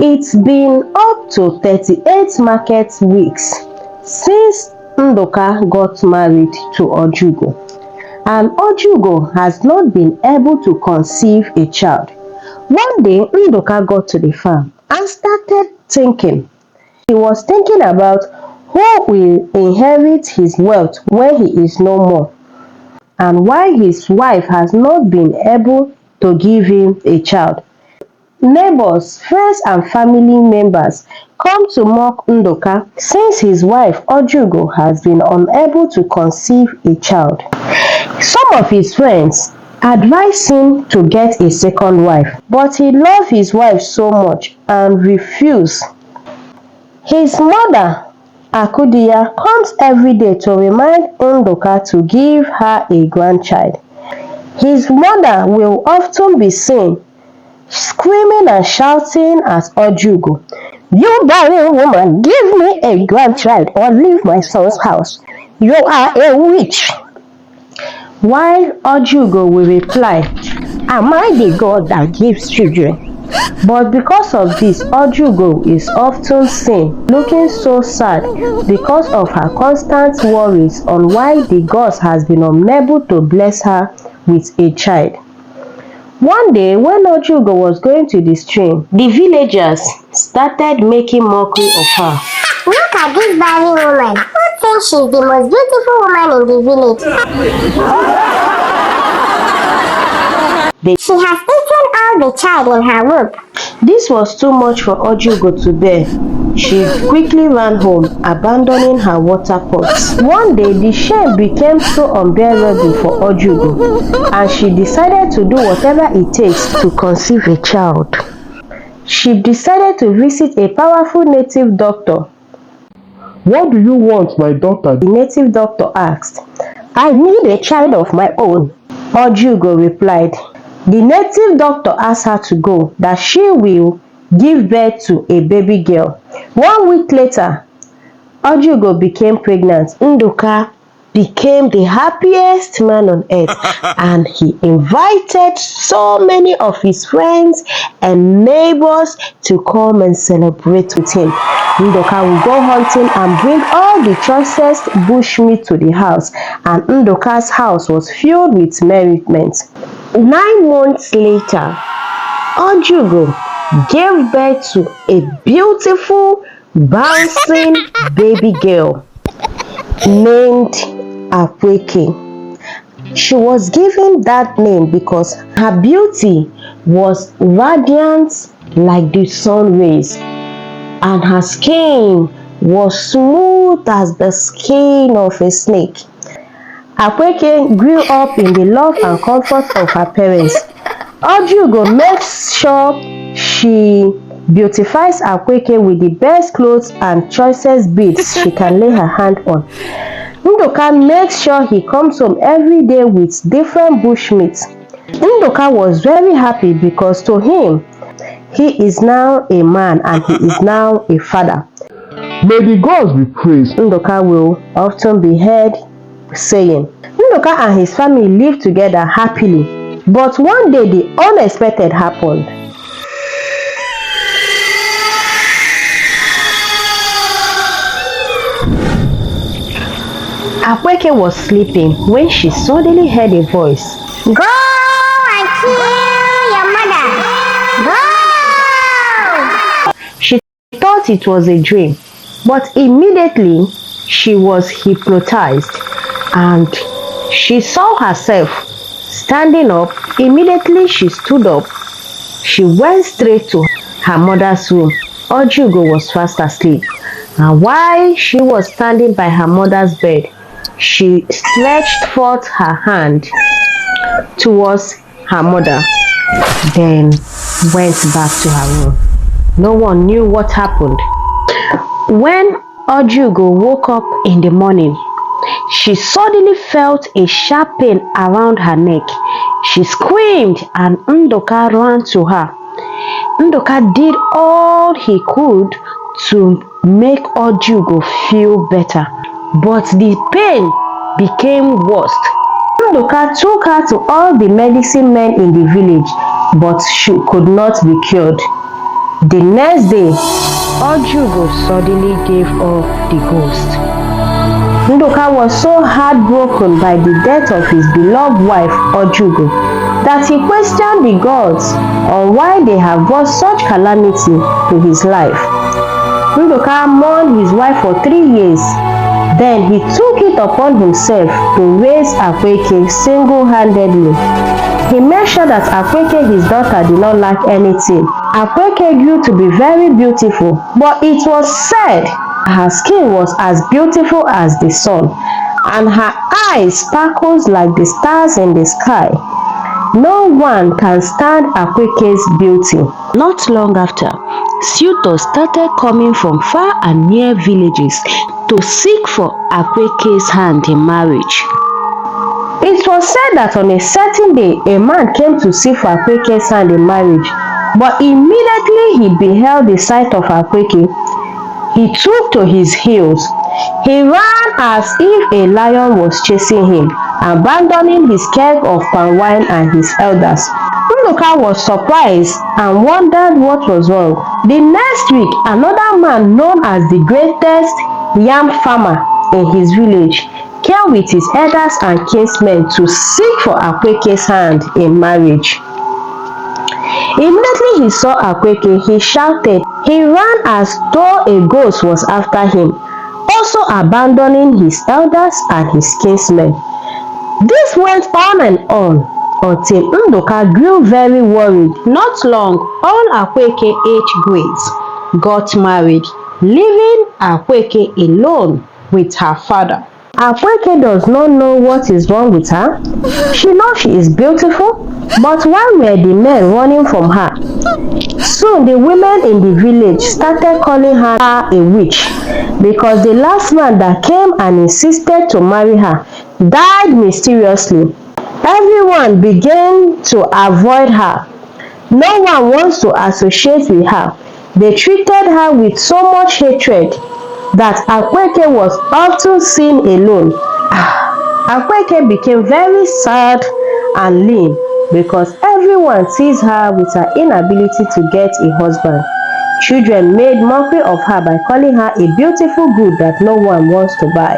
It's been up to 38 market weeks since Ndoka got married to Ojugo, and Ojugo has not been able to conceive a child. One day, Ndoka got to the farm and started thinking. He was thinking about who will inherit his wealth when he is no more, and why his wife has not been able to give him a child. Neighbors, friends and family members come to mock Ndoka since his wife Ojugo has been unable to conceive a child. Some of his friends advise him to get a second wife, but he loves his wife so much and refused. His mother, Akudiya, comes every day to remind Ndoka to give her a grandchild. His mother will often be seen screaming and shouting at Ojugo, "You barren woman, give me a grandchild or leave my son's house. You are a witch." While Ojugo will reply, "Am I the God that gives children?" But because of this, Ojugo is often seen looking so sad because of her constant worries on why the gods has been unable to bless her with a child. One day, when Ojugo was going to the stream, the villagers started making mockery of her. "Look at this barren woman. Who thinks she's the most beautiful woman in the village? She has eaten all the child in her womb." This was too much for Ojugo to bear. She quickly ran home, abandoning her water pots. One day, the shame became so unbearable for Ojugo, and she decided to do whatever it takes to conceive a child. She decided to visit a powerful native doctor. "What do you want, my daughter?" The native doctor asked. "I need a child of my own," Ojugo replied. The native doctor asked her to go, that she will give birth to a baby girl. 1 week later, Ojugo became pregnant. Ndoka became the happiest man on earth, and he invited so many of his friends and neighbors to come and celebrate with him. Ndoka will go hunting and bring all the choicest bushmeat to the house, and Ndoka's house was filled with merriment. 9 months later, Ojugo gave birth to a beautiful, bouncing baby girl named Akweke. She was given that name because her beauty was radiant like the sun rays, and her skin was smooth as the skin of a snake. Akweke grew up in the love and comfort of her parents. Ojugo makes sure she beautifies Akweke with the best clothes and choicest beads she can lay her hand on. Ndoka makes sure he comes home every day with different bushmeat. Ndoka was very happy because to him, he is now a man and he is now a father. "May the gods be praised," Ndoka will often be heard saying. Ndoka and his family lived together happily, but one day the unexpected happened. Akweke was sleeping when she suddenly heard a voice. "Go and kill your mother! Go!" She thought it was a dream, but immediately she was hypnotized and she saw herself standing up. Immediately she stood up. She went straight to her mother's room. Ojugo was fast asleep, and while she was standing by her mother's bed, she stretched forth her hand towards her mother, then went back to her room. No one knew what happened. When Ojugo woke up in the morning, she suddenly felt a sharp pain around her neck. She screamed and Ndoka ran to her. Ndoka did all he could to make Ojugo feel better, but the pain became worse. Ndoka took her to all the medicine men in the village, but she could not be cured. The next day, Ojugo suddenly gave up the ghost. Ndoka was so heartbroken by the death of his beloved wife Ojugo that he questioned the gods on why they have brought such calamity to his life. Ndoka mourned his wife for 3 years. Then he took it upon himself to raise Akweke single-handedly. He made sure that Akweke, his daughter, did not lack anything. Akweke grew to be very beautiful, but it was said her skin was as beautiful as the sun, and her eyes sparkled like the stars in the sky. No one can stand Akweke's beauty. Not long after, suitors started coming from far and near villages to seek for Akweke's hand in marriage. It was said that on a certain day, a man came to seek for Akweke's hand in marriage, but immediately he beheld the sight of Akweke, he took to his heels. He ran as if a lion was chasing him, abandoning his keg of palm wine and his elders. Ndoka was surprised and wondered what was wrong. The next week, another man known as the greatest yam farmer in his village came with his elders and kinsmen to seek for Akweke's hand in marriage. Immediately he saw Akweke, he shouted. He ran as though a ghost was after him, also abandoning his elders and his kinsmen. This went on and on until Ndoka grew very worried. Not long, all Akweke age grades got married, leaving Akweke alone with her father. Akweke does not know what is wrong with her. She knows she is beautiful, but why were the men running from her? Soon the women in the village started calling her a witch because the last man that came and insisted to marry her died mysteriously. Everyone began to avoid her. No one wants to associate with her. They treated her with so much hatred that Akweke was often seen alone. Akweke became very sad and lean because everyone sees her with her inability to get a husband. Children made mockery of her by calling her a beautiful good that no one wants to buy.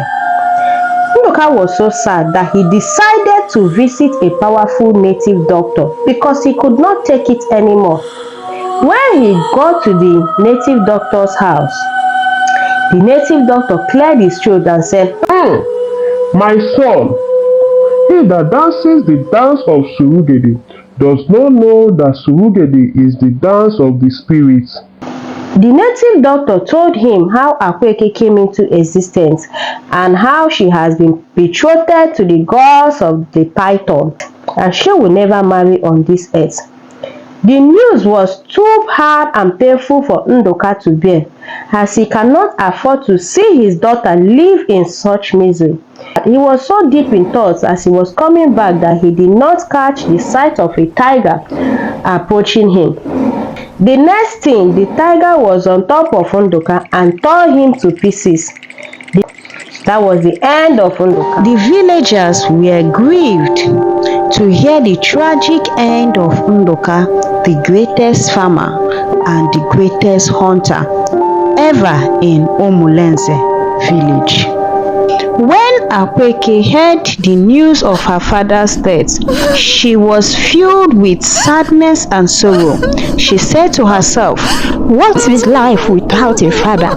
Ndoka was so sad that he decided to visit a powerful native doctor because he could not take it anymore. When he got to the native doctor's house, the native doctor cleared his throat and said, My son, he that dances the dance of Surugede does not know that Surugede is the dance of the spirits. The native doctor told him how Akweke came into existence and how she has been betrothed to the gods of the python and she will never marry on this earth. The news was too hard and painful for Ndoka to bear, as he cannot afford to see his daughter live in such misery. He was so deep in thought as he was coming back that he did not catch the sight of a tiger approaching him. The next thing, the tiger was on top of Ndoka and tore him to pieces. That was the end of Ndoka. The villagers were grieved to hear the tragic end of Ndoka, the greatest farmer and the greatest hunter ever in Omulenze village. When Akweke heard the news of her father's death, she was filled with sadness and sorrow. She said to herself, "What is life without a father?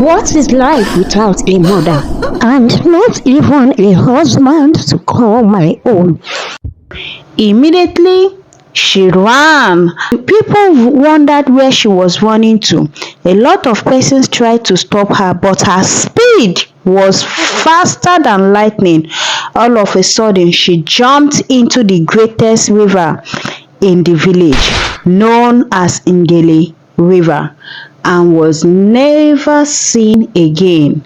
What is life without a mother? And not even a husband to call my own." Immediately, she ran. People wondered where she was running to. A lot of persons tried to stop her, but her speed was faster than lightning. All of a sudden, she jumped into the greatest river in the village, known as Ngele River, and was never seen again.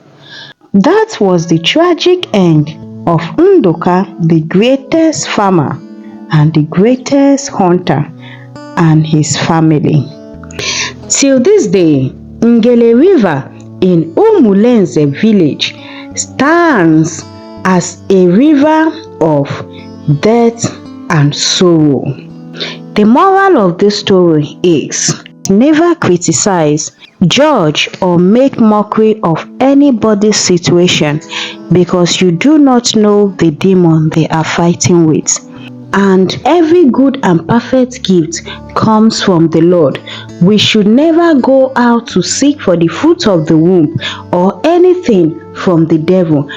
That was the tragic end of Ndoka, the greatest farmer and the greatest hunter, and his family. Till this day, Ngele River in Omulenze village stands as a river of death and sorrow. The moral of this story is, Never criticize, judge, or make mockery of anybody's situation because you do not know the demon they are fighting with. And every good and perfect gift comes from the Lord. We should never go out to seek for the fruit of the womb or anything from the devil.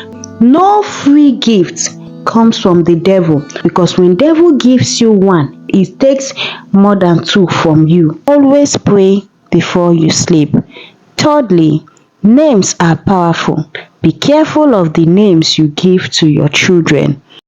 No free gift comes from the devil, because when devil gives you one, it takes more than two from you. Always pray before you sleep. Thirdly, names are powerful. Be careful of the names you give to your children.